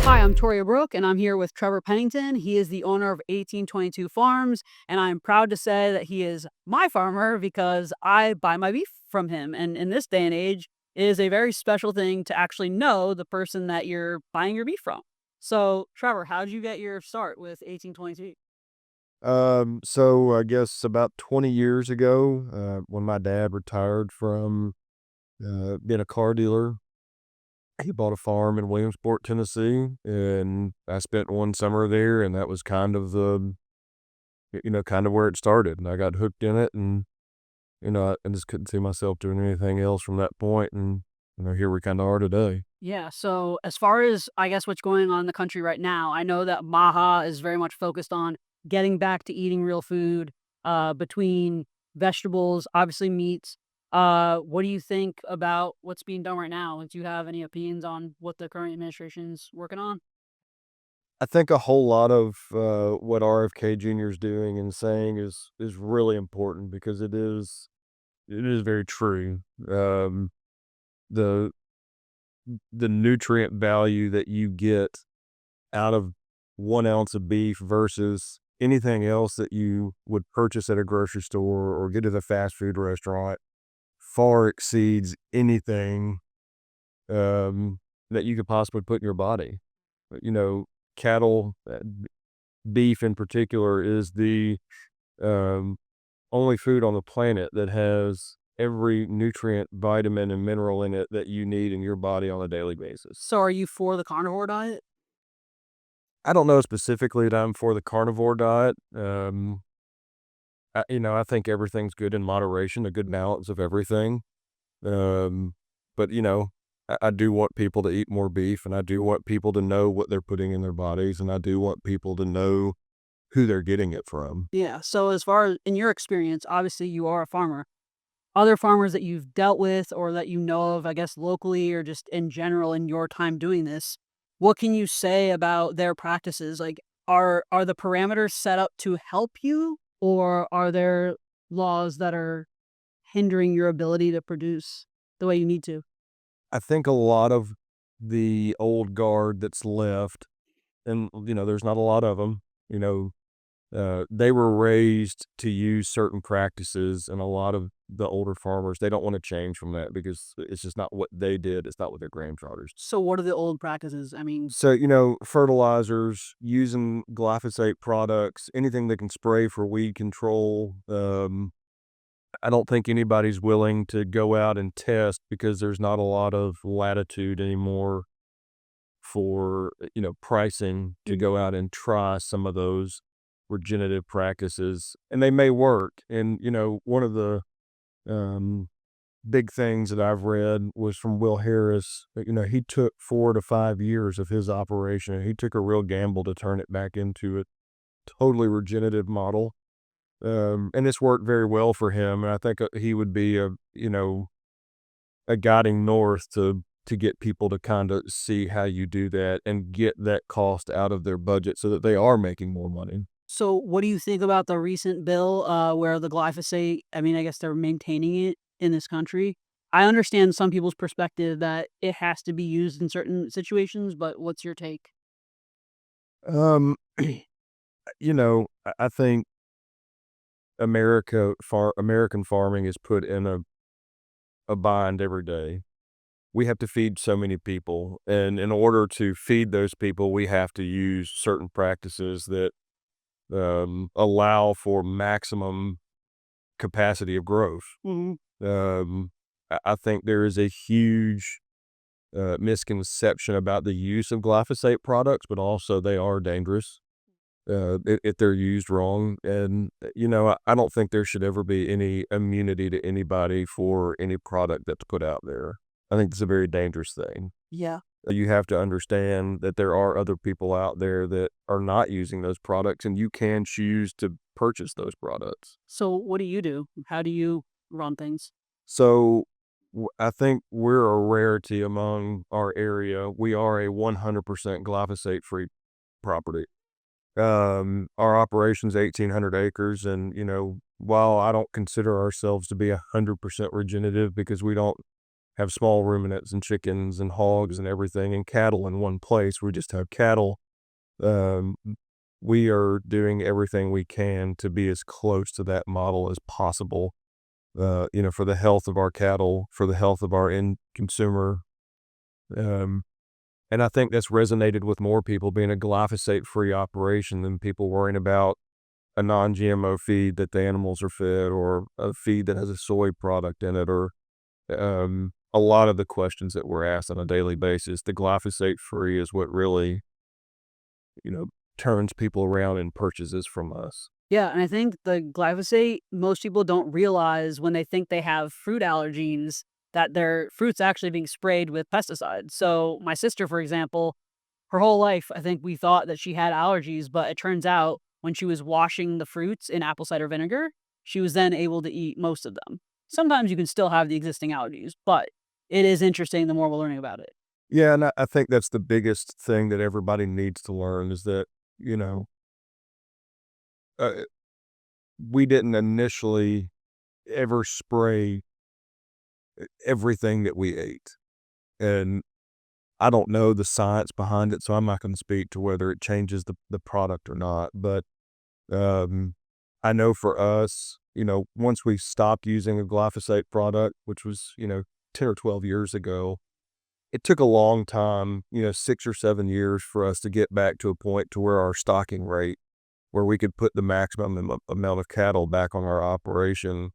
Hi, I'm Toria Brooke, and I'm here with Trevor Pennington. He is the owner of 1822 Farms, and I'm proud to say that he is my farmer because I buy my beef from him. And in this day and age, it is a very special thing to actually know the person that you're buying your beef from. So, Trevor, how did you get your start with 1822? So I guess about 20 years ago, when my dad retired from being a car dealer, he bought a farm in Williamsport, Tennessee, and I spent one summer there, and that was kind of kind of where it started. And I got hooked in it, and I just couldn't see myself doing anything else from that point. And here we kind of are today. Yeah, so as far as I guess what's going on in the country right now, I know that MAHA is very much focused on getting back to eating real food, between vegetables, obviously meats. What do you think about what's being done right now? Do you have any opinions on what the current administration's working on? I think a whole lot of what RFK Jr. is doing and saying is really important because it is very true. The the nutrient value that you get out of 1 ounce of beef versus anything else that you would purchase at a grocery store or get at a fast food restaurant far exceeds anything, um, that you could possibly put in your body. You know, cattle, beef in particular is the, um, only food on the planet that has every nutrient, vitamin, and mineral in it that you need in your body on a daily basis. So are you for the carnivore diet? I don't know specifically that I'm for the carnivore diet. I think everything's good in moderation, a good balance of everything. Um, but I do want people to eat more beef, and I do want people to know what they're putting in their bodies, and I do want people to know who they're getting it from. Yeah. So as far as in your experience, obviously you are a farmer. Other farmers that you've dealt with or that you know of, I guess, locally or just in general in your time doing this, what can you say about their practices? Like, are the parameters set up to help you, or are there laws that are hindering your ability to produce the way you need to? I think a lot of the old guard that's left, and there's not a lot of them. You know, they were raised to use certain practices, and a lot of the older farmers, they don't want to change from that because it's just not what they did. It's not what their grandfathers. So, what are the old practices? I mean, So, fertilizers, using glyphosate products, anything that can spray for weed control. I don't think anybody's willing to go out and test because there's not a lot of latitude anymore for, pricing to mhm. go out and try some of those regenerative practices, and they may work. And, one of the, um, big things that I've read was from Will Harris. He took 4 to 5 years of his operation, and he took a real gamble to turn it back into a totally regenerative model. And it's worked very well for him, and I think, he would be a guiding north to get people to kinda see how you do that and get that cost out of their budget so that they are making more money. So, what do you think about the recent bill where the glyphosate? I mean, I guess they're maintaining it in this country. I understand some people's perspective that it has to be used in certain situations, but what's your take? Um, I think American farming is put in a bind every day. We have to feed so many people, and in order to feed those people, we have to use certain practices that, allow for maximum capacity of growth. Mhm. I think there is a huge, misconception about the use of glyphosate products, but also they are dangerous, if they're used wrong. And, I don't think there should ever be any immunity to anybody for any product that's put out there. I think it's a very dangerous thing. Yeah. You have to understand that there are other people out there that are not using those products, and you can choose to purchase those products. So, what do you do? How do you run things? So, I think we're a rarity among our area. We are a 100% glyphosate-free property. Our operation's 1,800 acres, and, while I don't consider ourselves to be 100% regenerative because we don't have small ruminants and chickens and hogs and everything and cattle in one place. We just have cattle. Um, we are doing everything we can to be as close to that model as possible, for the health of our cattle, for the health of our end consumer. Um, and I think that's resonated with more people being a glyphosate-free operation than people worrying about a non-GMO feed that the animals are fed or a feed that has a soy product in it or a lot of the questions that we're asked on a daily basis. The glyphosate-free is what really, you know, turns people around and purchases from us. Yeah, and I think the glyphosate, most people don't realize when they think they have fruit allergies that their fruit's actually being sprayed with pesticides. So my sister, for example, her whole life, I think we thought that she had allergies, but it turns out when she was washing the fruits in apple cider vinegar, she was then able to eat most of them. Sometimes you can still have the existing allergies, but it is interesting the more we're learning about it. Yeah, and I think that's the biggest thing that everybody needs to learn is that, you know, uh, we didn't initially ever spray everything that we ate. And I don't know the science behind it, so I'm not gonna speak to whether it changes the product or not, but, I know for us, once we stopped using a glyphosate product, which was, 10 or 12 years ago, it took a long time, 6 or 7 years for us to get back to a point to where our stocking rate, where we could put the maximum amount of cattle back on our operation,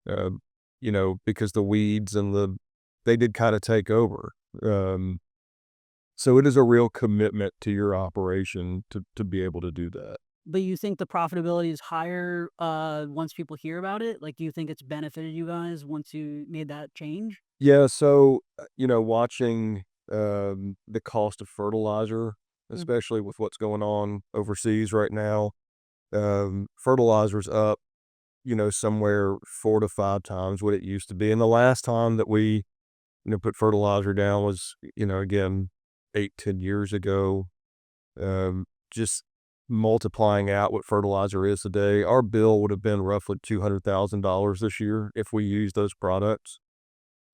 uh, because the weeds and they did kinda take over. Um So it is a real commitment to your operation to be able to do that. But you think the profitability is higher once people hear about it? Like, do you think it's benefited you guys once you made that change? Yeah, so, watching, the cost of fertilizer, Mm. especially with what's going on overseas right now, fertilizer's up, somewhere 4 to 5 times what it used to be, and the last time that we, put fertilizer down was, again, 8, 10 years ago. Just multiplying out what fertilizer is today, our bill would have been roughly $200,000 this year if we used those products.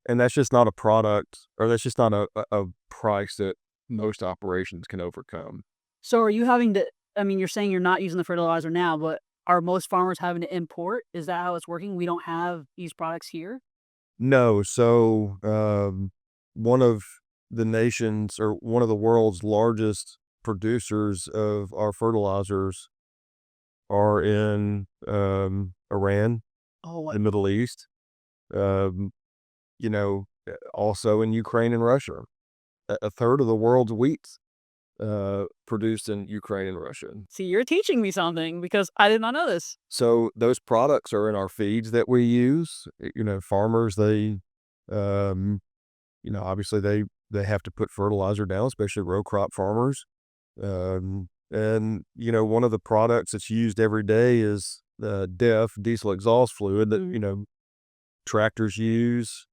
And that's just not a product, or that's just not a price that most operations can overcome. So are you having to, I mean, you're saying you're not using the fertilizer now, but are most farmers having to import? Is that how it's working? We don't have these products here? No, so one of the nations or one of the world's largest producers of our fertilizers are in Iran, Oh, the Middle East. Um, also in Ukraine and Russia. A third of the world's wheat, produced in Ukraine and Russia. see, you're teaching me something because I did not know this. So those products are in our feeds that we use. Farmers, um, obviously they have to put fertilizer down, especially row crop farmers. And one of the products that's used every day is diesel exhaust fluid that, Mhm. tractors use,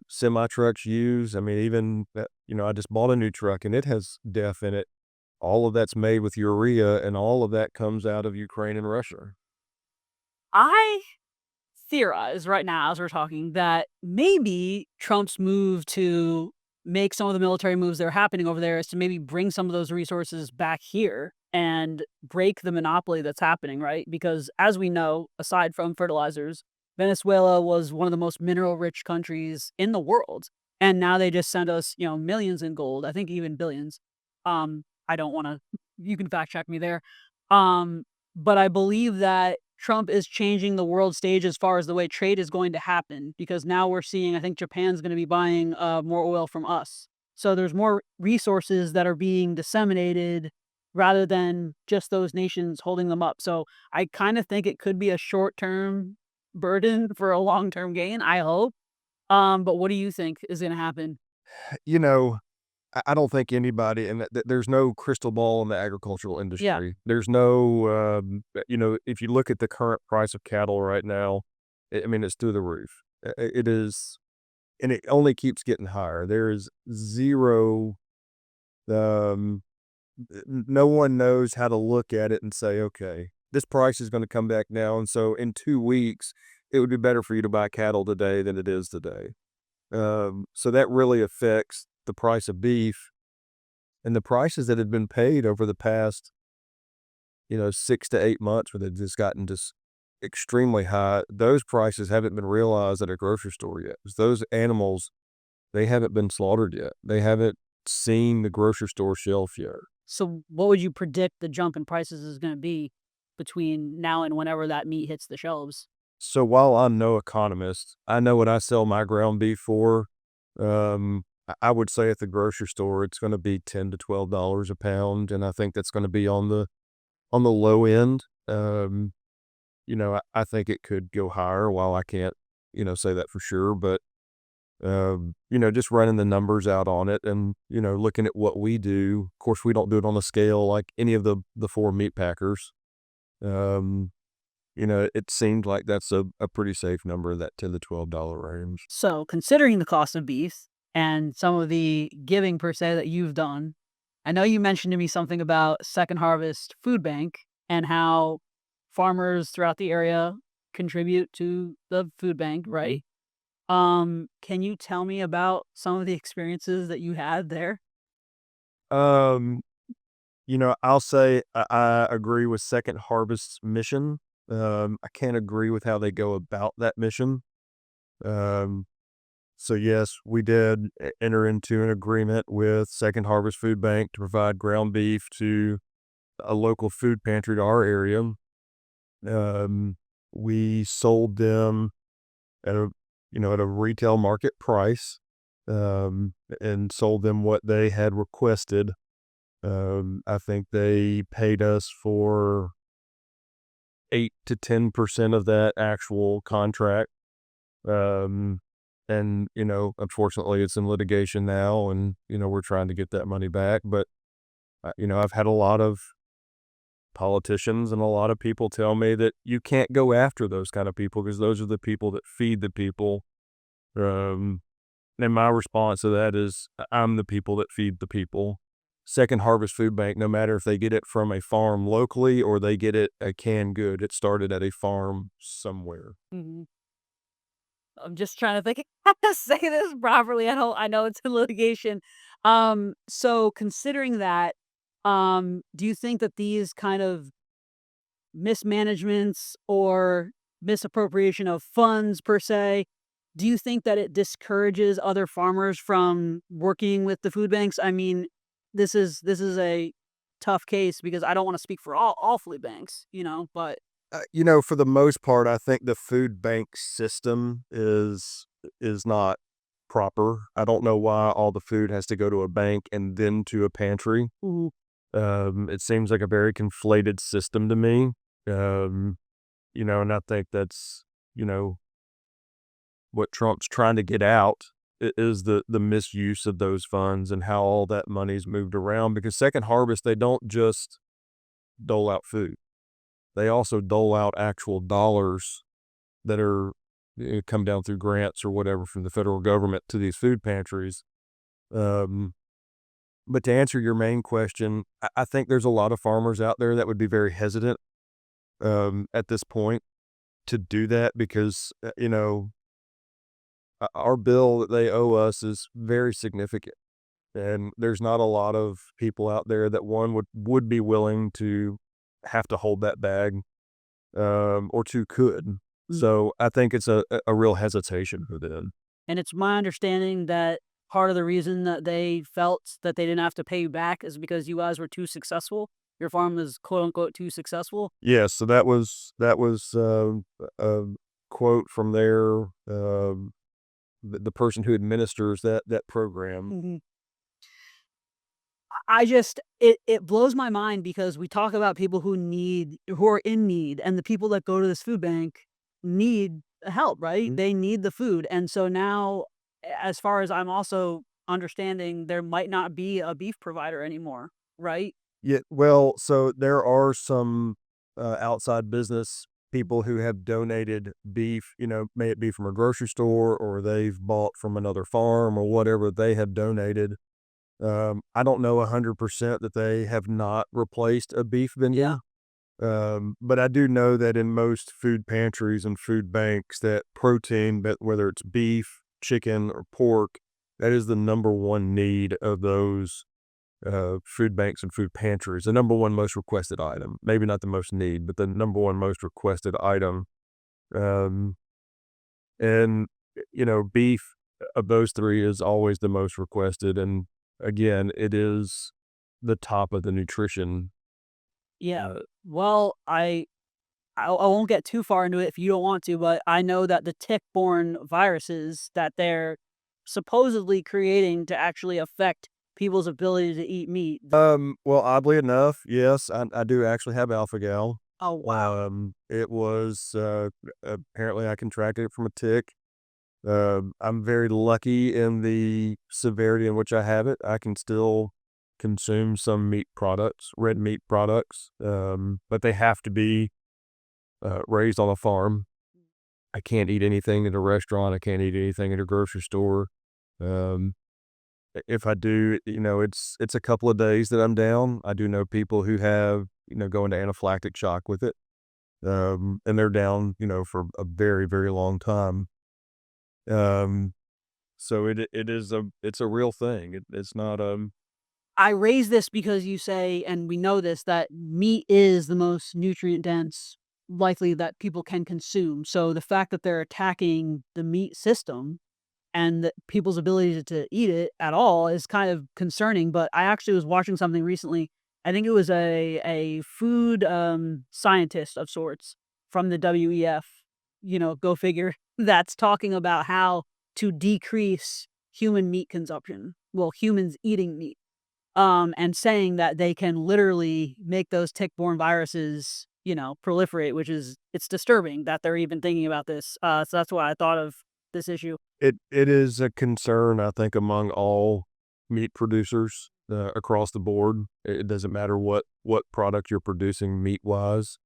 semi trucks use. I mean, even I just bought a new truck and it has DEF in it. All of that's made with urea, and all of that comes out of Ukraine and Russia. I theorize right now as we're talking that maybe Trump's move to make some of the military moves that are happening over there is to maybe bring some of those resources back here and break the monopoly that's happening, right? Because as we know, aside from fertilizers, Venezuela was one of the most mineral rich countries in the world. And now they just send us, millions in gold, I think even billions. I don't want to, you can fact check me there. Um, but I believe that Trump is changing the world stage as far as the way trade is going to happen because now we're seeing, I think Japan's going to be buying more oil from us. So there's more resources that are being disseminated rather than just those nations holding them up. So I kind of think it could be a short term burden for a long term gain. I hope. But what do you think is going to happen? You know, I don't think anybody, and there's no crystal ball in the agricultural Yeah. industry. There's no, if you look at the current price of cattle right now, I mean, it's through the roof. It is, and it only keeps getting higher. There is zero, um, no one knows how to look at it and say, okay, this price is going to come back down. So in 2 weeks, it would be better for you to buy cattle today than it is today. So that really affects the price of beef, and the prices that had been paid over the past, 6 to 8 months where they've just gotten just extremely high. Those prices haven't been realized at a grocery store yet. 'Cause those animals, they haven't been slaughtered yet. They haven't seen the grocery store shelf yet. So what would you predict the jump in prices is gonna be between now and whenever that meat hits the shelves? So while I'm no economist, I know what I sell my ground beef for. I would say at the grocery store it's going to be $10 to $12 a pound, and I think that's going to be on the low end. I think it could go higher. While I can't, say that for sure, but just running the numbers out on it, and looking at what we do. Of course, we don't do it on a scale like any of the four meat packers. Um, it seemed like that's a pretty safe number, that $10 to $12 range. So, considering the cost of beef and some of the giving per se that you've done, I know you mentioned to me something about Second Harvest Food Bank and how farmers throughout the area contribute to the food bank, right? Can you tell me about some of the experiences that you had there? Um, I'll say I agree with Second Harvest's mission. I can't agree with how they go about that mission. Um, so yes, we did enter into an agreement with Second Harvest Food Bank to provide ground beef to a local food pantry to our area. Um, we sold them at a retail market price, and sold them what they had requested. I think they paid us for 8 to 10% of that actual contract. Um, and unfortunately, it's in litigation now, and we're trying to get that money back. But I've had a lot of politicians and a lot of people tell me that you can't go after those kind of people because those are the people that feed the people. Um, and my response to that is, I'm the people that feed the people. Second Harvest Food Bank, no matter if they get it from a farm locally or they get it a canned good, it started at a farm somewhere. Mhm. I'm just trying to think how to say this properly. I know it's in litigation. So considering that, do you think that these kind of mismanagements or misappropriation of funds per se, do you think that it discourages other farmers from working with the food banks? I mean, this is a tough case because I don't want to speak for all food banks, but For the most part, I think the food bank system is not proper. I don't know why all the food has to go to a bank and then to a pantry. mhm, It seems like a very conflated system to me. Um, and I think that's, you know, what Trump's trying to get out is the misuse of those funds and how all that money's moved around. Because Second Harvest, they don't just dole out food; they also dole out actual dollars that are come down through grants or whatever from the federal government to these food pantries. Um, but to answer your main question, I think there's a lot of farmers out there that would be very hesitant at this point to do that because our bill that they owe us is very significant, and there's not a lot of people out there that one would be willing to have to hold that bag, or two could. mm, So I think it's a real hesitation for them. and it's my understanding that part of the reason that they felt that they didn't have to pay you back is because you guys were too successful. Your farm is quote unquote too successful. Yeah, so that was a quote from the person who administers that program. Mhm. I just it blows my mind because we talk about people who are in need, and the people that go to this food bank need help, right? Mm. They need the food, and so now, as far as I'm also understanding, there might not be a beef provider anymore, right? Yeah, well, so there are some outside business people who have donated beef, may it be from a grocery store or they've bought from another farm or whatever they have donated. I don't know 100% that they have not replaced a beef Yeah. vendor. But I do know that in most food pantries and food banks, that protein, but whether it's beef chicken or pork, that is the number one need of those food banks and food pantries. The number one most requested item, maybe not the most need, but the number one most requested item. Um, and beef of those three is always the most requested. And again, it is the top of the nutrition. Yeah. Uh, Well, I won't get too far into it if you don't want to, but I know that the tick-borne viruses that they're supposedly creating to actually affect people's ability to eat meat. well, oddly enough, yes, I do actually have alpha gal. Oh, wow. It was apparently I contracted it from a tick. I'm very lucky in the severity in which I have it. I can still consume some meat products, red meat products, but they have to be raised on a farm. I can't eat anything at a restaurant. I can't eat anything at a grocery store. Um, if I do, it's a couple of days that I'm down. I do know people who have, go into anaphylactic shock with it, and they're down, for a very, very long time. Um, so it's a real thing. It's not I raise this because you say, and we know this, that meat is the most nutrient dense likely that people can consume. So the fact that they're attacking the meat system and that people's ability to eat it at all is kind of concerning. But I actually was watching something recently. I think it was a food scientist of sorts from the WEF. Go figure. That's talking about how to decrease human meat consumption. Well, humans eating meat, and saying that they can literally make those tick-borne viruses, proliferate, which is it's disturbing that they're even thinking about this. So that's why I thought of this issue. it is a concern, I think, among all meat producers across the board. It doesn't matter what product you're producing meat wise.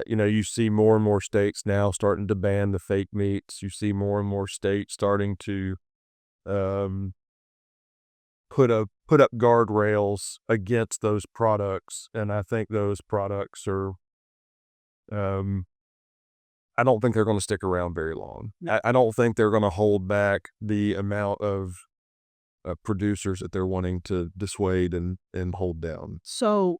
You see more and more states now starting to ban the fake meats. You see more and more states starting to um, put up guardrails against those products, and I think those products are. Um, I don't think they're going to stick around very long. No. I don't think they're going to hold back the amount of producers that they're wanting to dissuade and hold down. So,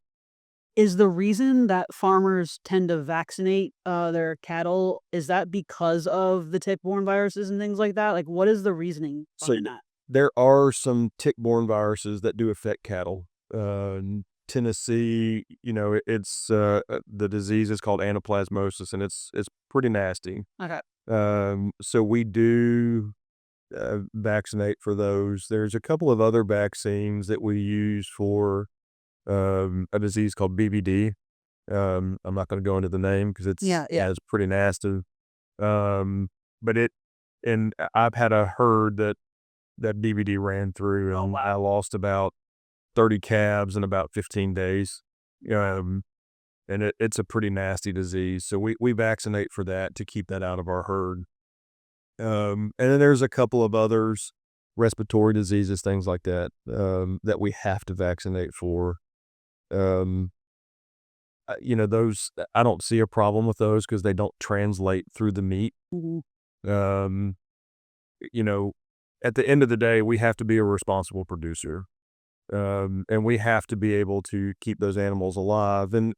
is the reason that farmers tend to vaccinate their cattle is that because of the tick-borne viruses and things like that? Like, what is the reasoning So behind that? there are some tick-borne viruses that do affect cattle. In Tennessee, it's the disease is called anaplasmosis, and it's pretty nasty. Okay. So we do vaccinate for those. There's a couple of other vaccines that we use for a disease called BVD. I'm not going to go into the name because Yeah. Yeah. it's pretty nasty. Um, but and I've had a herd that BVD ran through, Oh, and I wow. lost about 30 calves in about 15 days. Um, and it's a pretty nasty disease. So we vaccinate for that to keep that out of our herd. And then there's a couple of others, respiratory diseases, things like that, that we have to vaccinate for. Um, those, I don't see a problem with those because they don't translate through the meat. Mhm. Um, you know, at the end of the day, we have to be a responsible producer. And we have to be able to keep those animals alive. And,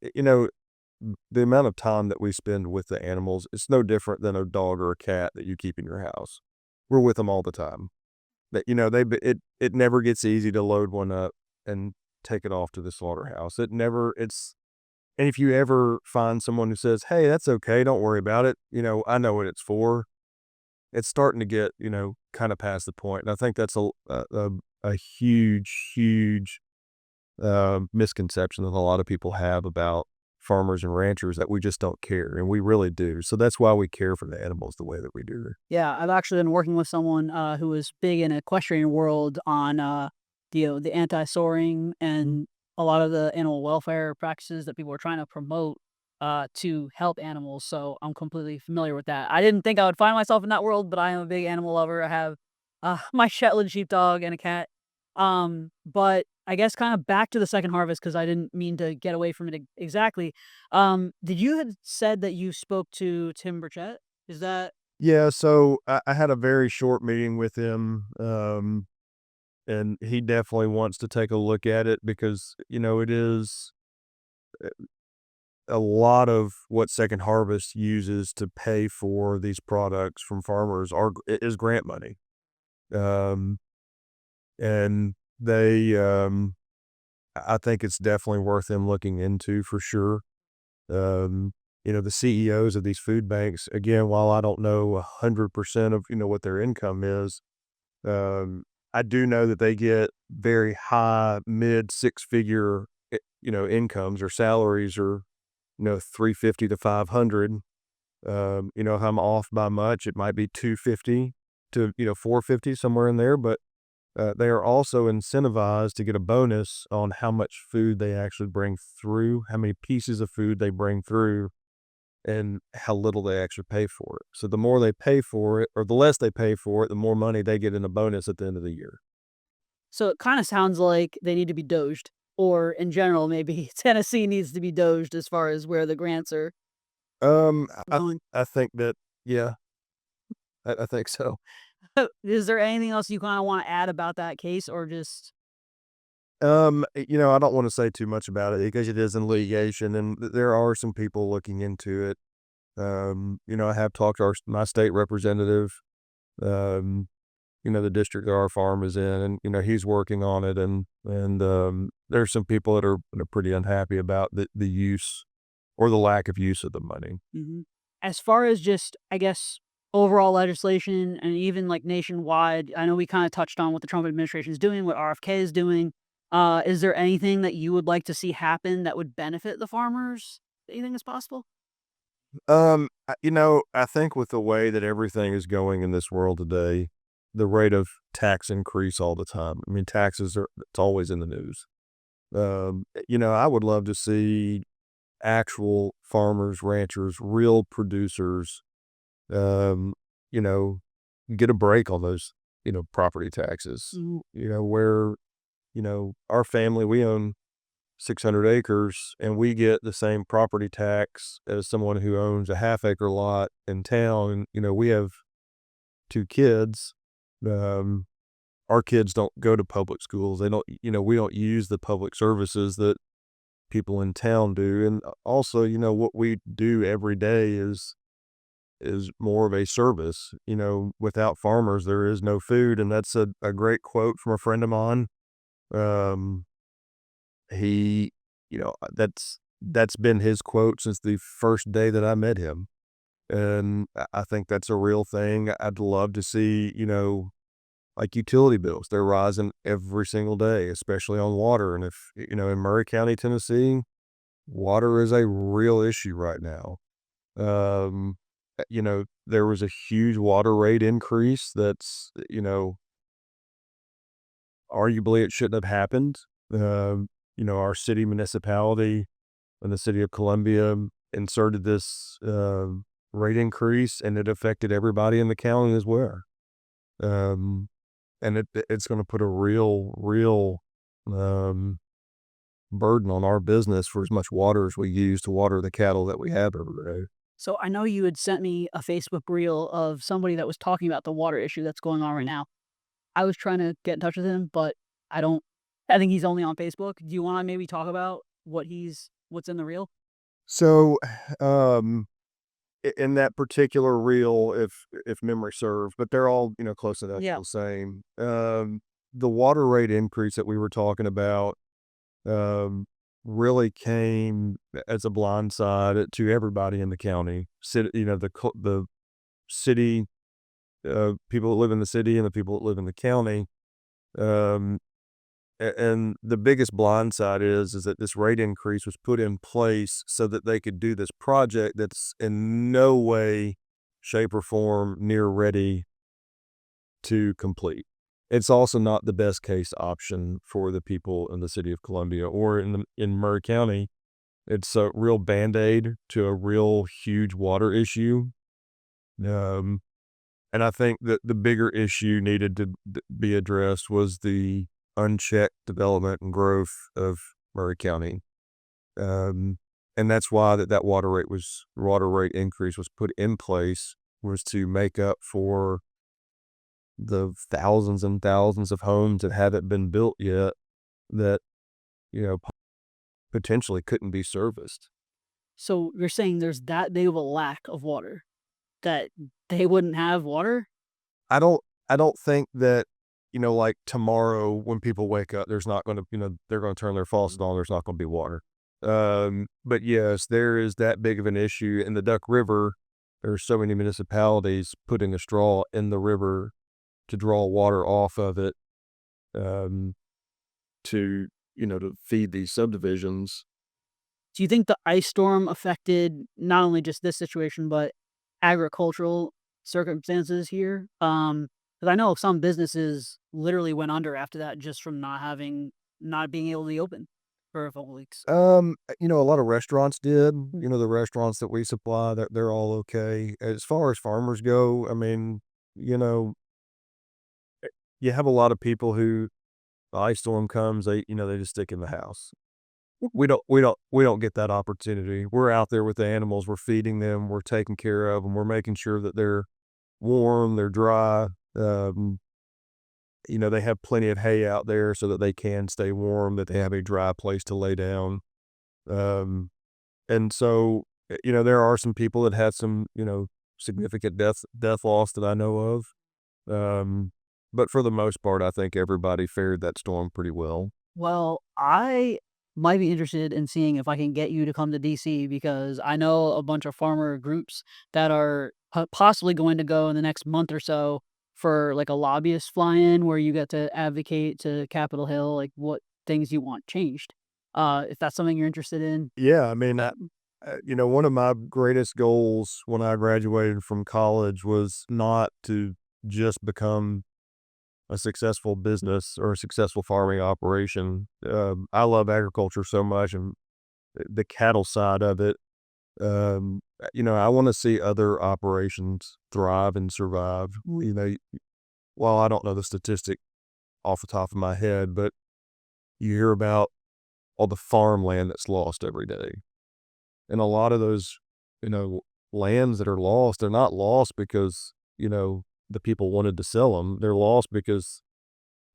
the amount of time that we spend with the animals, it's no different than a dog or a cat that you keep in your house. We're with them all the time. That, it never gets easy to load one up and take it off to the slaughterhouse. And if you ever find someone who says, "Hey, that's okay, don't worry about it. I know what it's for." It's starting to get, kind of past the point. And I think that's a huge, huge misconception that a lot of people have about farmers and ranchers, that we just don't care, and we really do. So that's why we care for the animals the way that we do. Yeah, I've actually been working with someone who was big in equestrian world on the anti-soring and a lot of the animal welfare practices that people are trying to promote to help animals. So I'm completely familiar with that. I didn't think I would find myself in that world, but I am a big animal lover. I have my Shetland sheepdog and a cat. But I guess kind of back to the second harvest because I didn't mean to get away from it exactly. Did you had said that you spoke to Tim Burchett? Is that Yeah, so I had a very short meeting with him, and he definitely wants to take a look at it because, it is a lot of what Second Harvest uses to pay for these products from farmers is grant money. Um, and I think it's definitely worth them looking into for sure. Um, the CEOs of these food banks, again, while I don't know 100% of, what their income is, um, I do know that they get very high mid six figure, incomes or salaries or, 350 to 500. If I'm off by much, it might be 250 to, 450, somewhere in there. But they are also incentivized to get a bonus on how much food they actually bring through, how many pieces of food they bring through, and how little they actually pay for it. So the more they pay for it, or the less they pay for it, the more money they get in a bonus at the end of the year. So it kinda sounds like they need to be doged, or in general, maybe Tennessee needs to be doged as far as where the grants are going. I think that, yeah, I think so. Is there anything else you kinda wanna add about that case or just I don't want to say too much about it because it is in litigation, and there are some people looking into it. I have talked to my state representative. Um, the district that our farm is in, and he's working on it, and there's some people that are pretty unhappy about the use or the lack of use of the money. Mhm. As far as just, I guess, overall legislation and even, like, nationwide, I know we kinda touched on what the Trump administration is doing, what RFK is doing. Is there anything that you would like to see happen that would benefit the farmers that you think is possible? I think with the way that everything is going in this world today, the rate of tax increase all the time. I mean, it's always in the news. I would love to see actual farmers, ranchers, real producers, um, you know, get a break on those, property taxes. Mhm. Where, our family, we own 600 acres and we get the same property tax as someone who owns a half acre lot in town. We have two kids. Um, our kids don't go to public schools. They don't, we don't use the public services that people in town do. And also, what we do every day is more of a service. Without farmers, there is no food. And that's a great quote from a friend of mine. Um, he, that's been his quote since the first day that I met him. And I think that's a real thing. I'd love to see, like utility bills, they're rising every single day, especially on water. And if, in Murray County, Tennessee, water is a real issue right now. There was a huge water rate increase that's, arguably it shouldn't have happened. Our city municipality and the city of Columbia inserted this rate increase, and it affected everybody in the county as well. Um, and it's going to put a real um, burden on our business for as much water as we use to water the cattle that we have every day. So I know you had sent me a Facebook reel of somebody that was talking about the water issue that's going on right now. I was trying to get in touch with him, but I don't I think he's only on Facebook. Do you wanna maybe talk about what's in the reel? So, um, in that particular reel, if memory serves, but they're all close enough to Yeah. the same. The water rate increase that we were talking about um, really came as a blindside to everybody in the county. City, the city, people that live in the city and the people that live in the county. Um, and the biggest blindside is that this rate increase was put in place so that they could do this project that's in no way, shape, or form near ready to complete. It's also not the best case option for the people in the city of Columbia or in Murray County. It's a real band-aid to a real huge water issue. Um, and I think that the bigger issue needed to be addressed was the unchecked development and growth of Murray County. Um, and that's why that water rate increase was put in place was to make up for the thousands and thousands of homes that haven't been built yet that, potentially couldn't be serviced. So you're saying there's that big of a lack of water that they wouldn't have water? I don't I don't think that, like tomorrow when people wake up, there's not gonna, they're gonna turn their faucet on, there's not gonna be water. But yes, there is that big of an issue in the Duck River. There's so many municipalities putting a straw in the river to draw water off of it, um, to feed these subdivisions. Do you think the ice storm affected not only just this situation, but agricultural circumstances here? Because I know some businesses literally went under after that just from not being able to be open for a couple weeks. A lot of restaurants did. Mm. The restaurants that we supply, they're all okay. As far as farmers go, I mean, you know, you have a lot of people who the ice storm comes, they just stick in the house. We don't get that opportunity. We're out there with the animals, we're feeding them, we're taking care of them, we're making sure that they're warm, they're dry. Um, they have plenty of hay out there so that they can stay warm, that they have a dry place to lay down. Um, and so, there are some people that had some, significant death loss that I know of. Um, but for the most part, I think everybody fared that storm pretty well. Well, I might be interested in seeing if I can get you to come to DC because I know a bunch of farmer groups that are possibly going to go in the next month or so for like a lobbyist fly-in where you get to advocate to Capitol Hill, like what things you want changed. If that's something you're interested in. Yeah, I mean, one of my greatest goals when I graduated from college was not to just become a successful business or a successful farming operation. I love agriculture so much and the cattle side of it. I want to see other operations thrive and survive. While I don't know the statistic off the top of my head, but you hear about all the farmland that's lost every day. And a lot of those, you know, lands that are lost, they're not lost because, the people wanted to sell them. They're lost because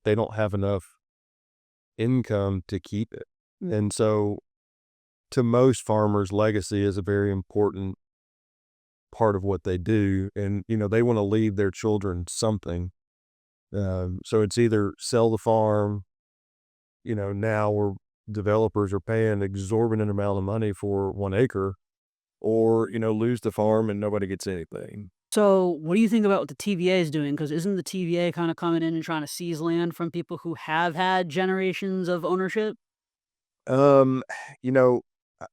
they don't have enough income to keep it. And so to most farmers, legacy is a very important part of what they do. And, they want to leave their children something. So it's either sell the farm, now where developers are paying exorbitant amount of money for 1 acre, or, lose the farm and nobody gets anything. So, what do you think about what the TVA is doing? Because isn't the TVA kind of coming in and trying to seize land from people who have had generations of ownership? Um, you know,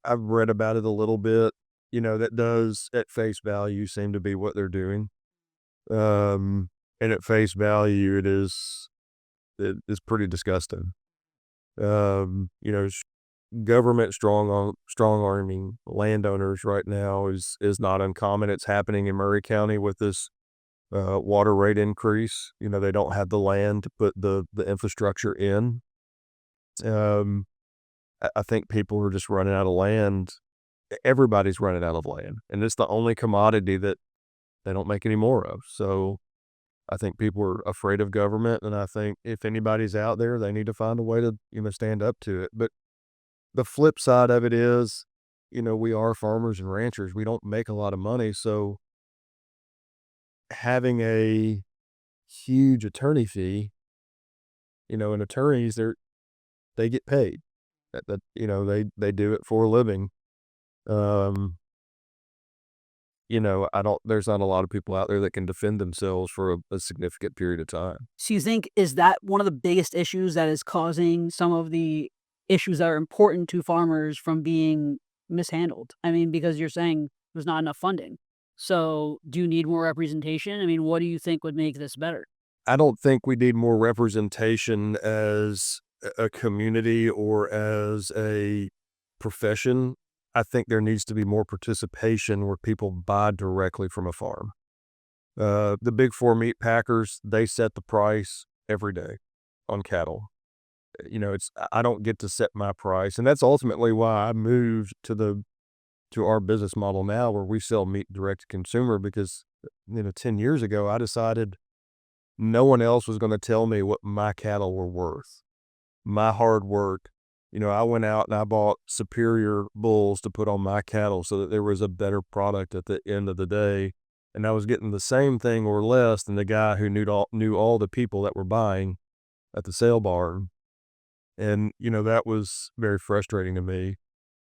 I've read about it a little bit. That does at face value seem to be what they're doing. Um, and at face value, it is pretty disgusting. Um, you know, sh- Government strong arming landowners right now is not uncommon. It's happening in Murray County with this water rate increase. They don't have the land to put the infrastructure in. Um, I think people are just running out of land. Everybody's running out of land, and it's the only commodity that they don't make any more of. So I think people are afraid of government, and I think if anybody's out there, they need to find a way to stand up to it. But the flip side of it is, we are farmers and ranchers. We don't make a lot of money, so having a huge attorney fee, and attorneys they get paid. They do it for a living. Um, I don't there's not a lot of people out there that can defend themselves for a significant period of time. So you think is that one of the biggest issues that is causing some of the issues that are important to farmers from being mishandled? I mean, because you're saying there's not enough funding. So do you need more representation? I mean, what do you think would make this better? I don't think we need more representation as a community or as a profession. I think there needs to be more participation where people buy directly from a farm. The big four meat packers, they set the price every day on cattle. I don't get to set my price, and that's ultimately why I moved to our business model now, where we sell meat direct to consumer, because 10 years ago, I decided no one else was going to tell me what my cattle were worth. My hard work. I went out and I bought superior bulls to put on my cattle so that there was a better product at the end of the day. And I was getting the same thing or less than the guy who knew all the people that were buying at the sale barn. And, that was very frustrating to me.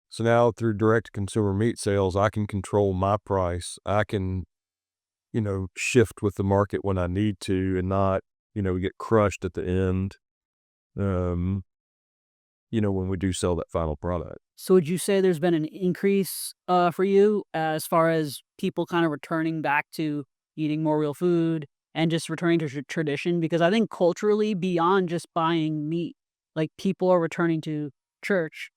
So now through direct to consumer meat sales, I can control my price. I can, shift with the market when I need to and not, get crushed at the end. Um, when we do sell that final product. So would you say there's been an increase, for you as far as people kind of returning back to eating more real food and just returning to tradition? Because I think culturally, beyond just buying meat, like people are returning to church,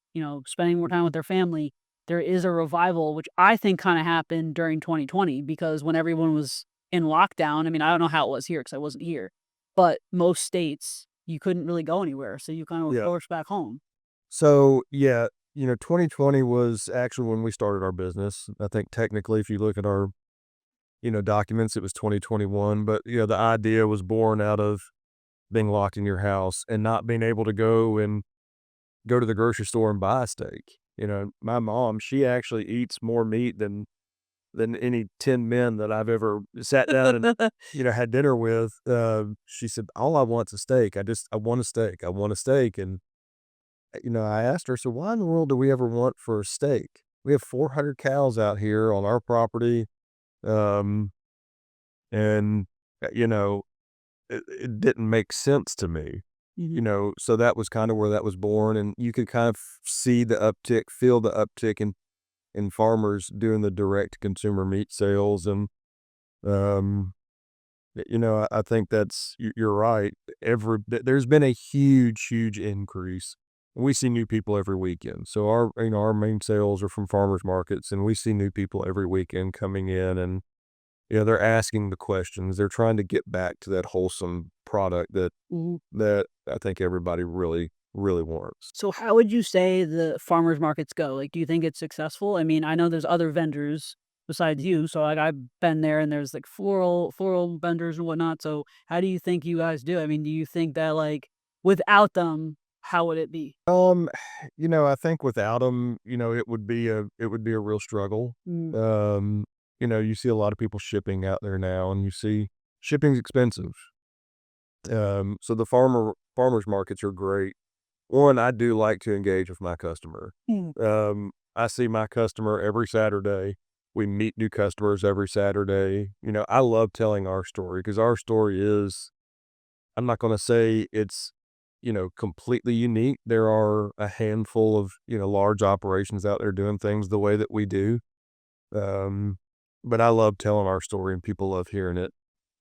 spending more time with their family. There is a revival, which I think kind of happened during 2020 because when everyone was in lockdown, I mean, I don't know how it was here because I wasn't here, but most states you couldn't really go anywhere, so you kind of were Yeah. forced back home. So yeah, 2020 was actually when we started our business. I think technically, if you look at our, documents, it was 2021, but the idea was born out of being locked in your house and not being able to go to the grocery store and buy a steak. My mom, she actually eats more meat than any 10 men that I've ever sat down and, had dinner with. She said, all I want's a steak. I want a steak. I want a steak. And, I asked her, so why in the world do we ever want for a steak? We have 400 cows out here on our property. Um, and, it didn't make sense to me. Mhm. So that was kind of where that was born. And you could kind of see the uptick, feel the uptick in farmers doing the direct consumer meat sales. And, um, I think you're right. There's been a huge, huge increase. We see new people every weekend. So our main sales are from farmers markets and we see new people every weekend coming in and, they're asking the questions. They're trying to get back to that wholesome product that Mhm. that I think everybody really, really wants. So how would you say the farmers markets go? Like, do you think it's successful? I mean, I know there's other vendors besides you, so like I've been there and there's like floral vendors and whatnot. So how do you think you guys do? I mean, do you think that like without them, how would it be? Um, I think without them, it would be a real struggle. Mm, Um, you see a lot of people shipping out there now, and you see shipping's expensive. So the farmers markets are great. One, I do like to engage with my customer. mm, I see my customer every Saturday. We meet new customers every Saturday. I love telling our story because our story is, I'm not going to say it's, completely unique. There are a handful of, large operations out there doing things the way that we do. Um, but I love telling our story and people love hearing it.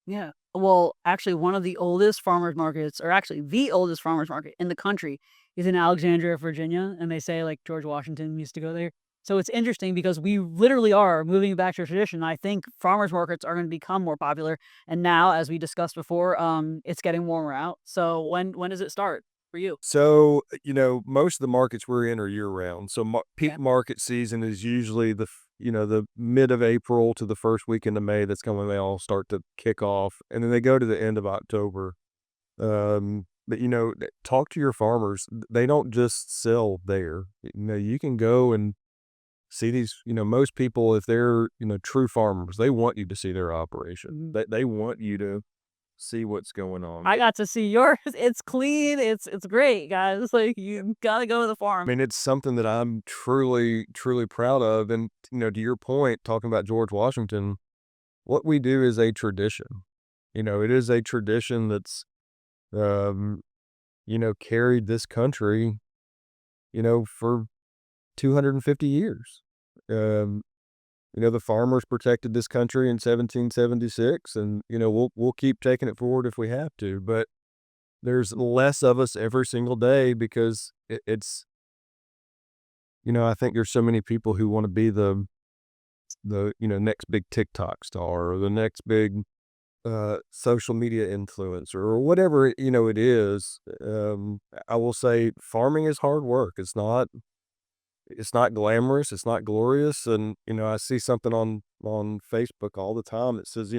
yeah. Well, actually, one of the oldest farmers markets, or actually the oldest farmers market in the country, is in Alexandria, Virginia, and they say like George Washington used to go there. So it's interesting because we literally are moving back to tradition. I think farmers markets are going to become more popular, and now, as we discussed before, it's getting warmer out. So when does it start for you? So, most of the markets we're in are year round. So Okay. peak market season is usually the mid of April to the first weekend of May. That's kind of when they all start to kick off. And then they go to the end of October. But talk to your farmers. They don't just sell there. You can go and see these, most people, if they're, true farmers, they want you to see their operation. Mhm. They want you to see what's going on. I got to see yours. It's clean. It's great, guys. Like you gotta go to the I farm. mean, it's something that I'm truly, truly proud of. And, to your point, talking about George Washington, what we do is a tradition. It is a tradition that's, um, carried this country, for 250 years. Um, the farmers protected this country in 1776, and, we'll keep taking it forward if we have to. But there's less of us every single day because it's, I think there's so many people who want to be the next big TikTok star or the next big social media influencer or whatever it is. I will say farming is hard work. it's not glamorous, it's not glorious, and, I see something on Facebook all the time that says,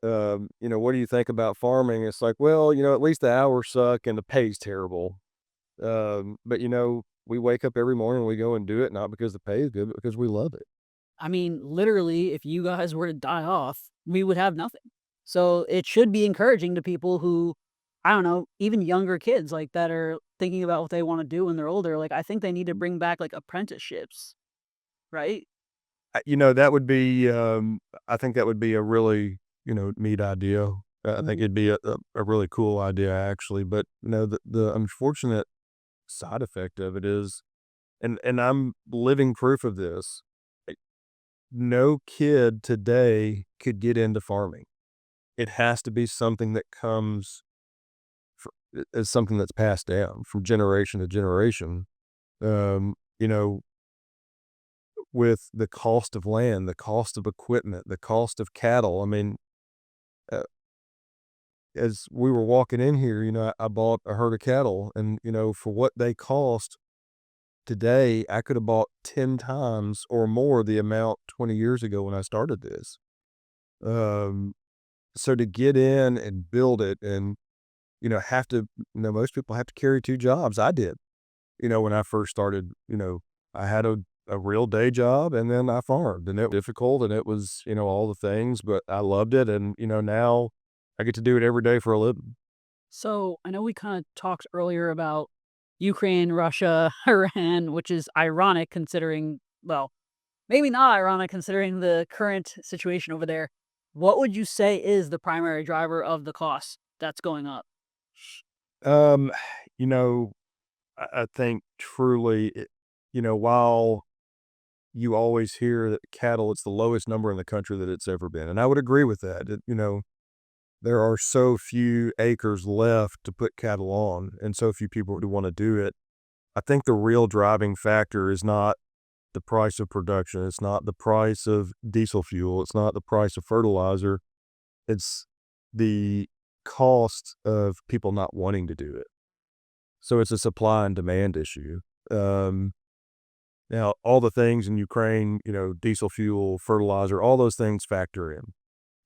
"What do you think about farming?" It's like, "Well, at least the hours suck and the pay's terrible." But, we wake up every morning, we go and do it, not because the pay is good, but because we love it. I mean, literally, if you guys were to die off, we would have nothing. So it should be encouraging to people who, I don't know, even younger kids like that are thinking about what they want to do when they're older. Like, I think they need to bring back like apprenticeships, right? That would be, I think that would be a really, neat idea. I think Mhm. it'd be a really cool idea actually, but, the unfortunate side effect of it is, and I'm living proof of this, like, no kid today could get into farming. It has to be something that comes as something that's passed down from generation to generation. Um, you know, with the cost of land, the cost of equipment, the cost of cattle. I mean, uh, as we were walking in here, I bought a herd of cattle, and for what they cost today, I could have bought 10 times or more the amount 20 years ago when I started this. Um, so to get in and build it and, have to, most people have to carry 2 jobs. I did, when I first started, I had a real day job and then I farmed, and it was difficult and it was, all the things, but I loved it. And, now I get to do it every day for a living. So I know we kind of talked earlier about Ukraine, Russia, Iran, which is ironic considering, well, maybe not ironic considering the current situation over there. What would you say is the primary driver of the cost that's going up? Um, you know, I think truly, while you always hear that cattle, it's the lowest number in the country that it's ever been. And I would agree with that. There are so few acres left to put cattle on and so few people who want to do it. I think the real driving factor is not the price of production. It's not the price of diesel fuel. It's not the price of fertilizer. It's the cost of people not wanting to do it. So it's a supply and demand issue. Um, Now, all the things in Ukraine, diesel fuel, fertilizer, all those things factor in.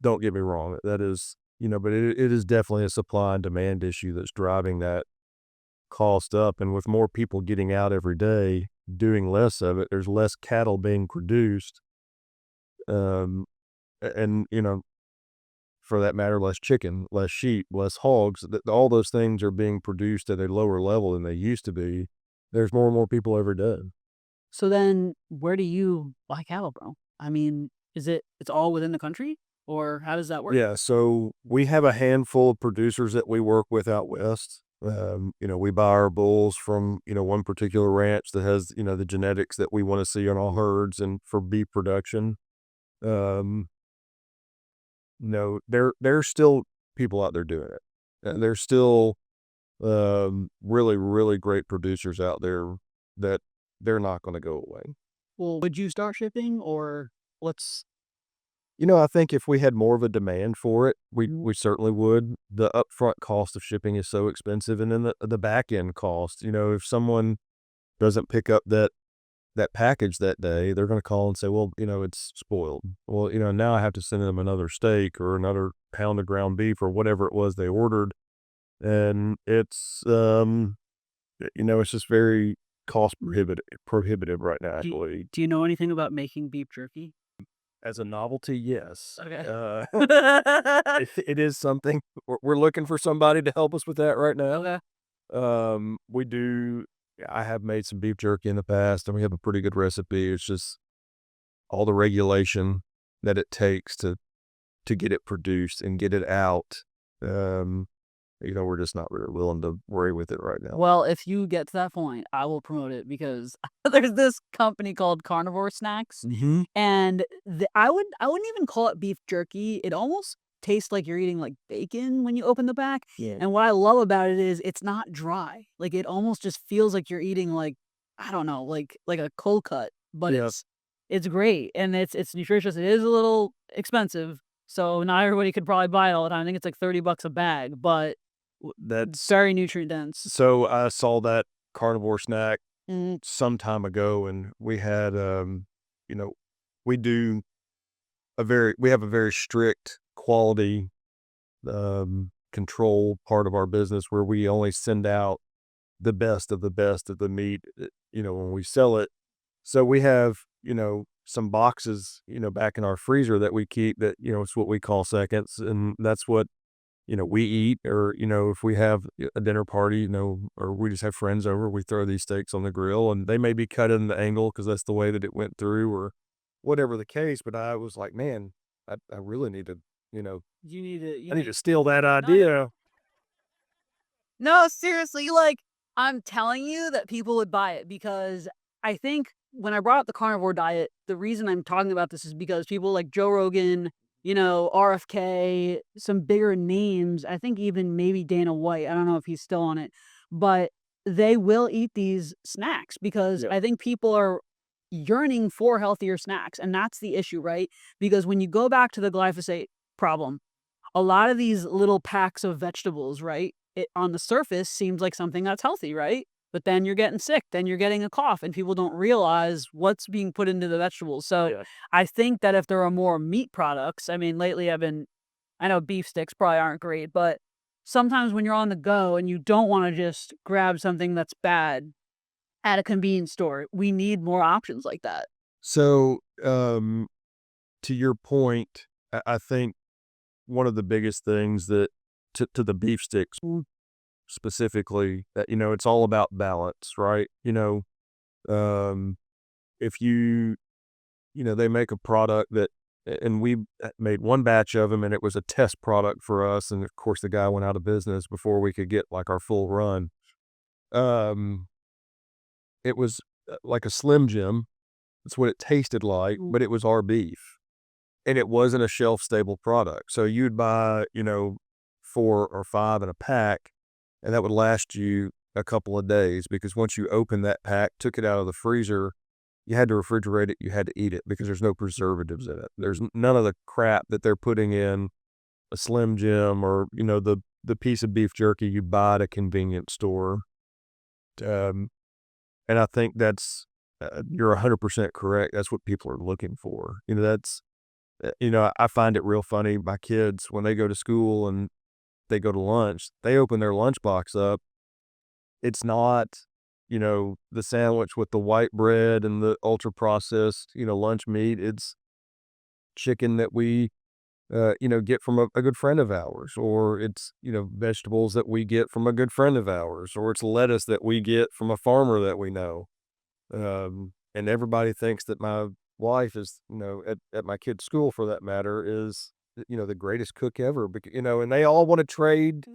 Don't get me wrong. That is, but it is definitely a supply and demand issue that's driving that cost up. And with more people getting out every day, doing less of it, there's less cattle being produced. Um, and, for that matter, less chicken, less sheep, less hogs. All those things are being produced at a lower level than they used to be. There's more and more people every day. So then where do you buy cattle, bro? I mean, it's all within the country or how does that work? Yeah, so we have a handful of producers that we work with out west. We buy our bulls from, one particular ranch that has, the genetics that we want to see on all herds and for beef production. Um, there's still people out there doing it. There's still really, really great producers out there that they're not going to go away. Well, would you start shipping or let's I think if we had more of a demand for it, we certainly would. The upfront cost of shipping is so expensive, and then the back end cost. If someone doesn't pick up that package that day, they're going to call and say, "Well, it's spoiled." Well, now I have to send them another steak or another pound of ground beef or whatever it was they ordered, and it's just very cost prohibitive right now. do you, Actually, do you know anything about making beef jerky? as a novelty, yes. Okay. It is something we're looking for somebody to help us with that right now. Okay. We do I have made some beef jerky in the past, and we have a pretty good recipe. It's just all the regulation that it takes to get it produced and get it out. Um, we're just not really willing to worry with it right now. Well, if you get to that point, I will promote it because there's this company called Carnivore Snacks, Mhm. and I wouldn't even call it beef jerky. It almost tastes like you're eating like bacon when you open the back. Yeah. And what I love about it is it's not dry. Like it almost just feels like you're eating like I don't know, like a cold cut, but Yeah. it's great and it's nutritious. It is a little expensive, so not everybody could probably buy it all the time. I think it's like $30 a bag, but That's very nutrient dense. so I saw that carnivore snack some time ago, and we had, you know, we do we have a very strict quality, control part of our business where we only send out the best of the meat, when we sell it. So we have, some boxes, back in our freezer that we keep that, it's what we call seconds. And that's what, we eat, or, if we have a dinner party, or we just have friends over, we throw these steaks on the grill, and they may be cut in the angle because that's the way that it went through, or whatever the case. But I was like, man, I really need to, you know, You I need need to steal that no, idea. no, seriously, like, I'm telling you that people would buy it because I think when I brought up the carnivore diet, the reason I'm talking about this is because people like Joe Rogan, RFK, some bigger names, I think even maybe Dana White, I don't know if he's still on it, but they will eat these snacks because Yeah. I think people are yearning for healthier snacks. And that's the issue, right? Because when you go back to the glyphosate problem, a lot of these little packs of vegetables, right? It on the surface seems like something that's healthy, right? But then you're getting sick, then you're getting a cough, and people don't realize what's being put into the vegetables. So Yeah. I think that if there are more meat products, I mean, lately I know beef sticks probably aren't great, but sometimes when you're on the go and you don't want to just grab something that's bad at a convenience store, we need more options like that. So, to your point, I think one of the biggest things that to the beef sticks specifically, that, it's all about balance, right? Um, if they make a product that, and we made one batch of them, and it was a test product for us. And of course, the guy went out of business before we could get like our full run. Um, it was like a Slim Jim. That's what it tasted like, Mm. but it was our beef. And it wasn't a shelf stable product. So you'd buy, 4 or 5 in a pack, and that would last you a couple of days, because once you opened that pack, took it out of the freezer, you had to refrigerate it, you had to eat it because there's no preservatives in it. There's none of the crap that they're putting in a Slim Jim, or, the piece of beef jerky you buy at a convenience store. Um, and I think that's, you're 100% correct. That's what people are looking for. I find it real funny. My kids, when they go to school and they go to lunch, they open their lunchbox up. It's not, the sandwich with the white bread and the ultra processed, lunch meat. It's chicken that we, get from a good friend of ours, or it's, vegetables that we get from a good friend of ours, or it's lettuce that we get from a farmer that we know. And everybody thinks that my wife is, at my kid's school for that matter, is, the greatest cook ever, and they all want to trade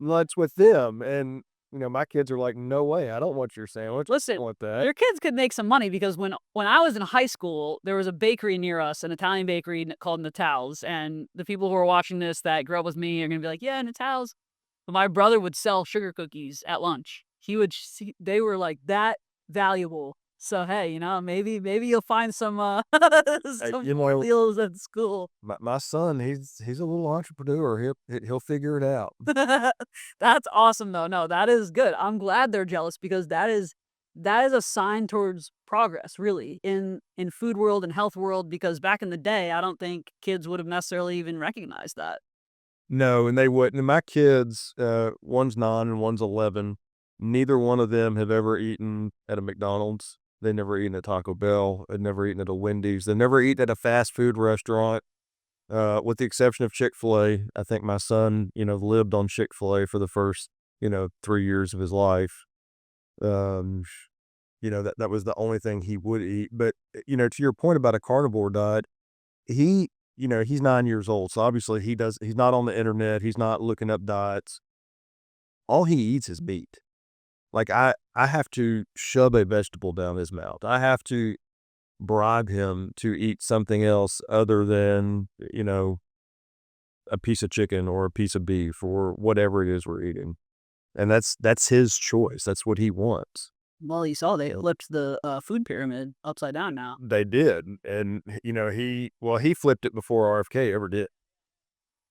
lunch with them. And, my kids are like, no way, I don't want your sandwich. I Listen, want that. your kids could make some money because when I was in high school, there was a bakery near us, an Italian bakery called Natal's, and the people who are watching this that grew up with me are gonna be like, "Yeah, Natal's." But my brother would sell sugar cookies at lunch. He would see they were, like, that valuable. So, hey, maybe you'll find some, Hey, some deals at school. my son, he's a little entrepreneur. He'll figure it out. That's awesome, though. No, that is good. I'm glad they're jealous because that is a sign towards progress, really, in food world and health world, because back in the day, I don't think kids would have necessarily even recognized that. No, and they wouldn't. And my kids, one's 9 and one's 11. Neither one of them have ever eaten at a McDonald's. They never eaten at Taco Bell. They've never eaten at a Wendy's. They never eaten at a fast food restaurant, with the exception of Chick-fil-A. I think my son, lived on Chick-fil-A for the first, 3 years of his life. Um, that was the only thing he would eat. But, to your point about a carnivore diet, he he's 9 years old, so obviously he's not on the internet, he's not looking up diets. All he eats is meat. Like, I have to shove a vegetable down his mouth. I have to bribe him to eat something else other than, a piece of chicken or a piece of beef or whatever it is we're eating. And that's his choice. That's what he wants. Well, you saw they flipped the, food pyramid upside down now. They did, and, he flipped it before RFK ever did.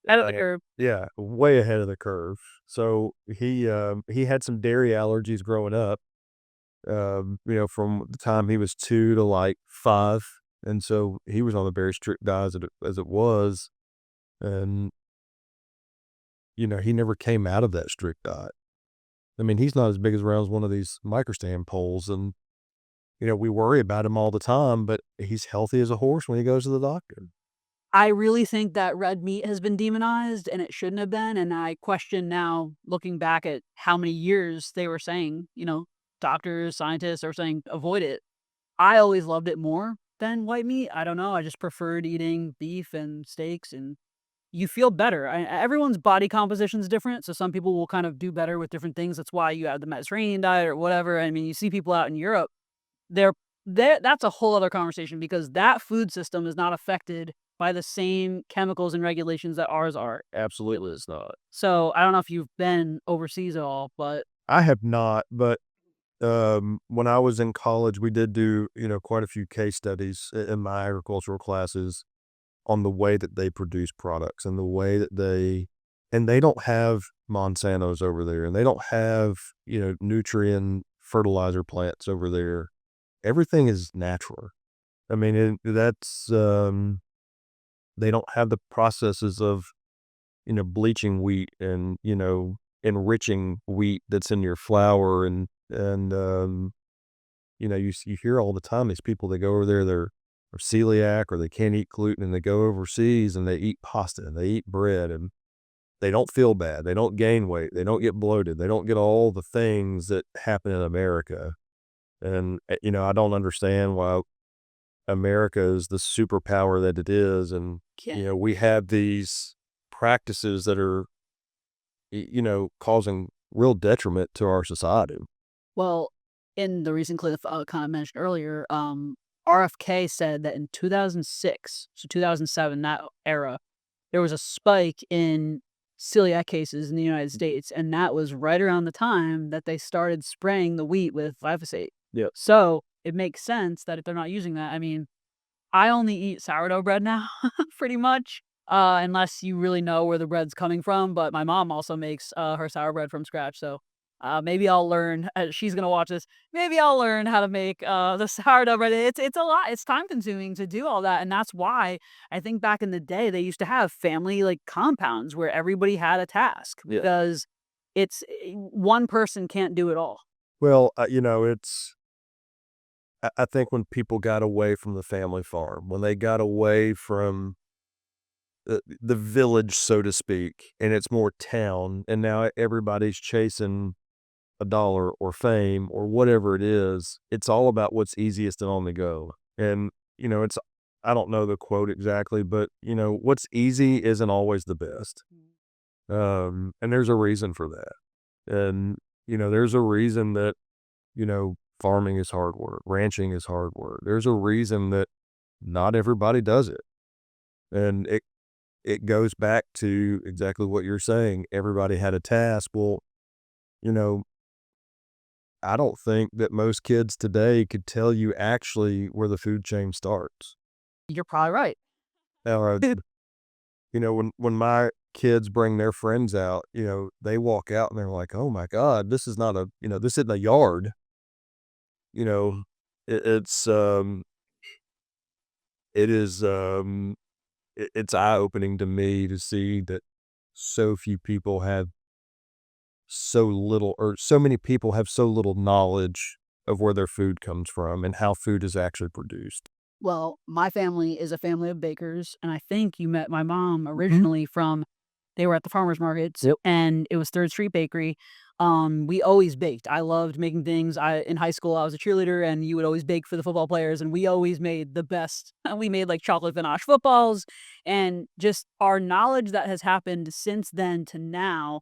Ahead of the Uh, curve. yeah, way ahead of the curve. So he had some dairy allergies growing up, from the time he was 2 to, like, 5, and so he was on a very strict diet as it was, and, he never came out of that strict diet. I mean, he's not as big as around as one of these microstand poles, and, we worry about him all the time, but he's healthy as a horse when he goes to the doctor. I really think that red meat has been demonized, and it shouldn't have been, and I question now, looking back at how many years they were saying, doctors, scientists are saying, "Avoid it." I always loved it more than white meat. I don't know, I just preferred eating beef and steaks, and you feel better. Everyone's body composition is different, so some people will kind of do better with different things. That's why you have the Mediterranean diet or whatever. I mean, you see people out in Europe, they're that's a whole other conversation because that food system is not affected by the same chemicals and regulations that ours are. Absolutely, it's not. So, I don't know if you've been overseas at all, but I have not, but, when I was in college, we did do, quite a few case studies in my agricultural classes on the way that they produce products and the way that they don't have Monsantos over there, and they don't have, nutrient fertilizer plants over there. Everything is natural. I mean, they don't have the processes of, bleaching wheat and, enriching wheat that's in your flour and you hear all the time these people that go over there, they're celiac or they can't eat gluten and they go overseas and they eat pasta and they eat bread and they don't feel bad. They don't gain weight. They don't get bloated. They don't get all the things that happen in America. And, I don't understand why America is the superpower that it is. And, yeah. we have these practices that are, causing real detriment to our society. Well, in the recent clip, kind of mentioned earlier, RFK said that in 2006, so 2007, that era, there was a spike in celiac cases in the United States, and that was right around the time that they started spraying the wheat with glyphosate. Yep. So it makes sense that if they're not using that, I mean, I only eat sourdough bread now, pretty much, unless you really know where the bread's coming from. But my mom also makes her sour bread from scratch, so maybe I'll learn. She's gonna watch this. Maybe I'll learn how to make the sourdough bread. It's a lot. It's time consuming to do all that, and that's why I think back in the day they used to have family like compounds where everybody had a task Yeah. because one person can't do it all. Well, I think when people got away from the family farm, when they got away from the village, so to speak, and it's more town, and now everybody's chasing a dollar or fame or whatever it is, it's all about what's easiest and on the go. And, it's I don't know the quote exactly, but, what's easy isn't always the best. And there's a reason for that. And, there's a reason that, farming is hard work, ranching is hard work. There's a reason that not everybody does it. And it goes back to exactly what you're saying. Everybody had a task. Well, you know, I don't think that most kids today could tell you actually where the food chain starts. You're probably right. Now, when my kids bring their friends out, they walk out and they're like, "Oh my God, this is not this isn't a yard." You know, it, it's it is it's eye opening to me to see that so few people have so little, or so many people have so little knowledge of where their food comes from and how food is actually produced. Well, my family is a family of bakers, and I think you met my mom originally from they were at the farmers markets, Yep. and it was 3rd Street Bakery. We always baked. I loved making things. In high school, I was a cheerleader, and you would always bake for the football players, and we always made the best. We made like chocolate ganache footballs, and just our knowledge that has happened since then to now.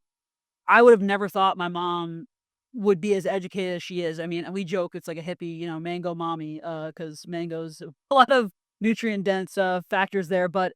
I would have never thought my mom would be as educated as she is. I mean, we joke it's like a hippie, mango mommy, because mangoes have a lot of nutrient dense factors there. But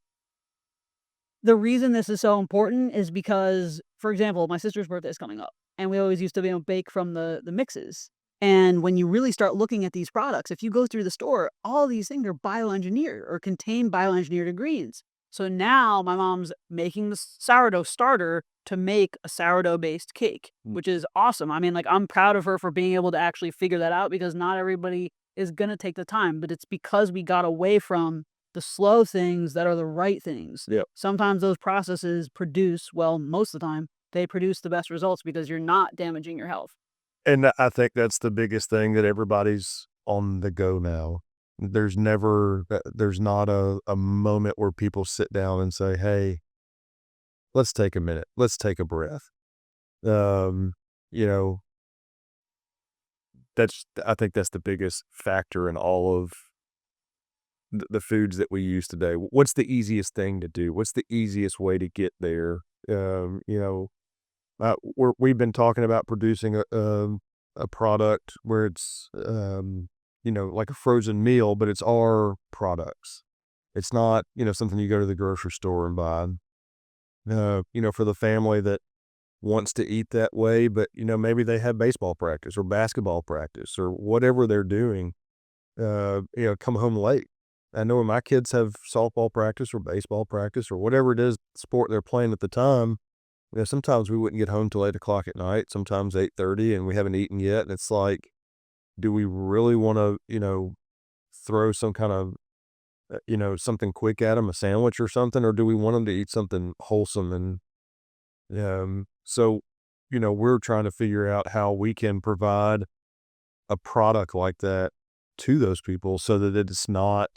the reason this is so important is because, for example, my sister's birthday is coming up, and we always used to bake from the mixes. And when you really start looking at these products, if you go through the store, all these things are bioengineered or contain bioengineered ingredients. So now my mom's making the sourdough starter to make a sourdough-based cake, which is awesome. I mean, like, I'm proud of her for being able to actually figure that out because not everybody is gonna take the time, but it's because we got away from the slow things that are the right things. Yep. Sometimes those processes produce, well, most of the time, they produce the best results because you're not damaging your health. And I think that's the biggest thing that everybody's on the go now. There's not a moment where people sit down and say, "Hey, let's take a minute. Let's take a breath." Um, you know, I think that's the biggest factor in all of the foods that we use today. What's the easiest thing to do? What's the easiest way to get there? You know, we've been talking about producing a product where it's, like a frozen meal, but it's our products. It's not, something you go to the grocery store and buy. For the family that wants to eat that way, but, maybe they have baseball practice or basketball practice or whatever they're doing, come home late. I know when my kids have softball practice or baseball practice or whatever it is, sport they're playing at the time, sometimes we wouldn't get home till 8 o'clock at night, sometimes 8:30, and we haven't eaten yet. And it's like, do we really want to, throw some kind of, something quick at them, a sandwich or something, or do we want them to eat something wholesome? And so, we're trying to figure out how we can provide a product like that to those people so that it's not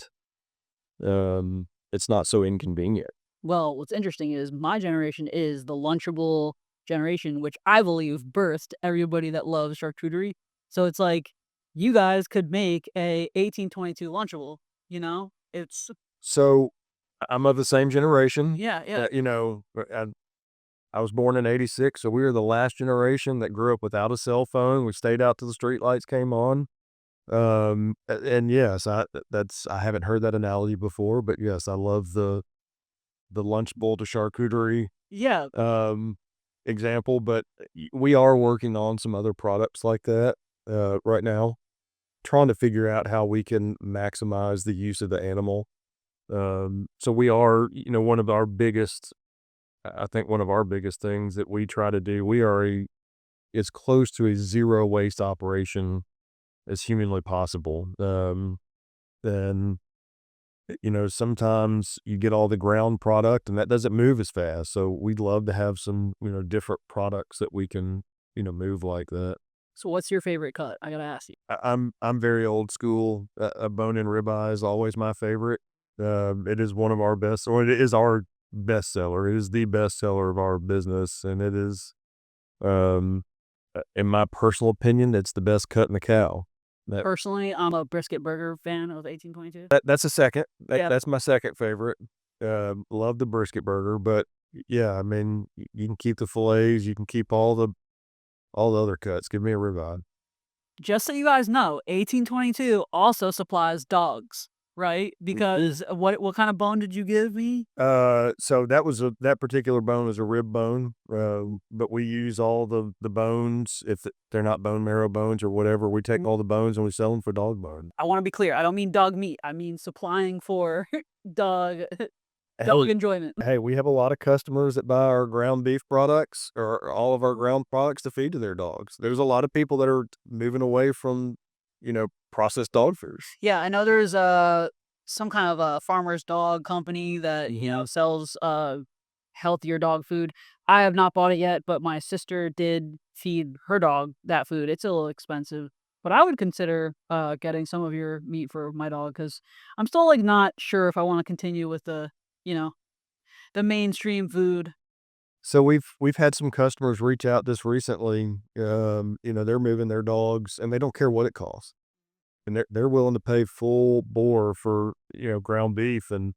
so inconvenient. Well, what's interesting is my generation is the Lunchable generation, which I believe birthed everybody that loves charcuterie. So it's like you guys could make a 1822 Lunchable, you know? It's So I'm of the same generation. yeah, yeah. I was born in '86, so we were the last generation that grew up without a cell phone. We stayed out till the street lights came on. And yes, I haven't heard that analogy before, but yes, I love the lunch bowl to charcuterie, Yeah. um, example, but we are working on some other products like that, right now, trying to figure out how we can maximize the use of the animal. So we are, I think one of our biggest things that we try to do, we are as close to a zero waste operation as humanly possible. And sometimes you get all the ground product and that doesn't move as fast. So we'd love to have some, different products that we can, move like that. So what's your favorite cut? I gotta ask you. I'm very old school. A bone-in ribeye is always my favorite. It is one of our best, or it is our best seller. It is the best seller of our business, and it is, um, in my personal opinion, it's the best cut in the cow. That Personally, I'm a brisket burger fan of 1822. that's a second. Yeah. That's my second favorite. Love the brisket burger, but yeah, I mean, you can keep the fillets, you can keep all the other cuts. Give me a ribeye. Just so you guys know, 1822 also supplies dogs, right? Because what kind of bone did you give me? So that particular bone was a rib bone, but we use all the bones. If they're not bone marrow bones or whatever, we take all the bones and we sell them for dog bone. I wanna be clear, I don't mean dog meat, I mean supplying for dog dog Hey, enjoyment. hey, we have a lot of customers that buy our ground beef products or all of our ground products to feed to their dogs. There's a lot of people that are moving away from, processed dog food. Yeah, I know there's, some kind of a farmer's dog company that, sells, healthier dog food. I have not bought it yet, but my sister did feed her dog that food. It's a little expensive, but I would consider, getting some of your meat for my dog because 'cause I'm still, like, not sure if I wanna continue with you know, the mainstream food. So we've had some customers reach out just recently. They're moving their dogs and they don't care what it costs. And they're willing to pay full bore for, ground beef, and,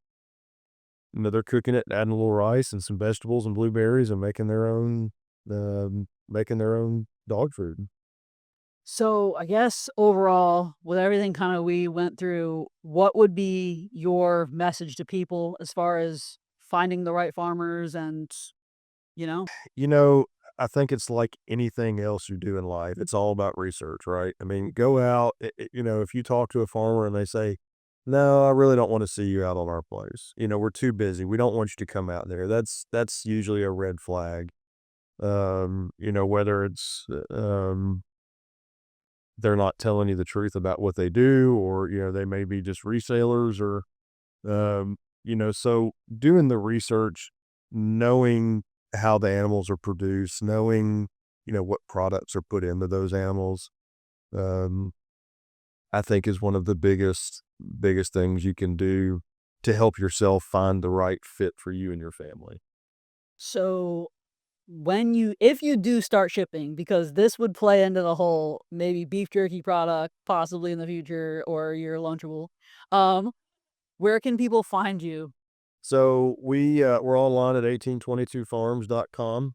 they're cooking it, adding a little rice and some vegetables and blueberries and making their own dog food. So, I guess overall, with everything kinda we went through, what would be your message to people as far as finding the right farmers and, you know? You know, I think it's like anything else you do in life. It's all about research, right? I mean, go out, if you talk to a farmer and they say, No, I really don't want to see you out on our place. We're too busy. We don't want you to come out there. That's usually a red flag. Whether it's they're not telling you the truth about what they do, or they may be just resellers, or so doing the research, knowing how the animals are produced, knowing what products are put into those animals, um, I think is one of the biggest things you can do to help yourself find the right fit for you and your family. So if you do start shipping, because this would play into the whole maybe beef jerky product possibly in the future or your Lunchable, um, where can people find you? So we're online at 1822farms.com.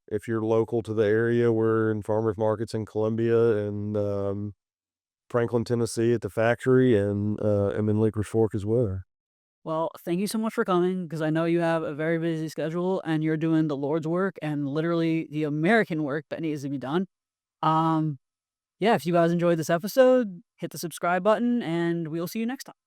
If you're local to the area, we're in farmers markets in Columbia and Franklin, Tennessee at the factory, and I'm in Licorice Fork as well. Well, thank you so much for coming because I know you have a very busy schedule and you're doing the Lord's work and literally the American work that needs to be done. Um, yeah, if you guys enjoyed this episode, hit the subscribe button and we'll see you next time.